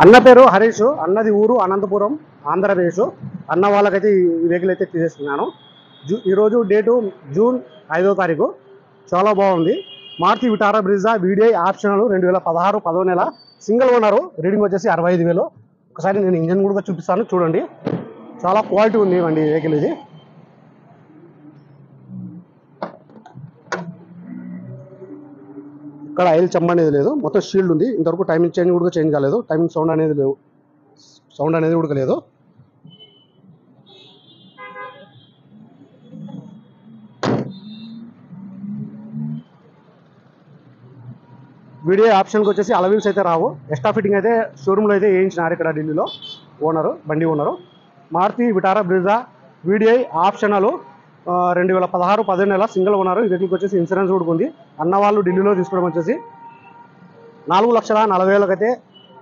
అన్న పేరు హరీష్, అన్నది ఊరు అనంతపురం ఆంధ్రప్రదేశ్. అన్న వాళ్ళకైతే ఈ వెహికల్ అయితే తీసేస్తున్నాను. ఈరోజు డేటు జూన్ 5వ తారీఖు. చాలా బాగుంది. Maruti Vitara Brezza VDI optional 2016 10వ నెల సింగిల్ ఓనరు. రీడింగ్ వచ్చేసి 65,000. ఒకసారి నేను ఇంజన్ కూడా చూపిస్తాను చూడండి. చాలా క్వాలిటీ ఉంది అండి వెహికల్ ఇది. ఇక్కడ ఆయిల్ చెమ్మ అనేది లేదు, మొత్తం షీల్డ్ ఉంది. ఇంతవరకు టైమింగ్ చేంజ్ కూడా చేంజ్ కాలేదు, టైమింగ్ సౌండ్ అనేది లేవు, సౌండ్ అనేది కూడా లేదు. వీడియో ఆప్షన్కి వచ్చేసి అలవీల్స్ అయితే రావు. ఎక్స్ట్రా ఫిట్టింగ్ అయితే షోరూమ్లో అయితే వేయించినారు ఇక్కడ ఢిల్లీలో ఓనరు, బండి owner. Maruti Vitara Brezza VDI optional 2016 10వ నెల సింగిల్ ఓనరు. ఈ వెహికల్కి వచ్చేసి ఇన్సూరెన్స్ కూడా ఉంది. అన్న వాళ్ళు ఢిల్లీలో తీసుకోవడం వచ్చేసి 4,40,000 అయితే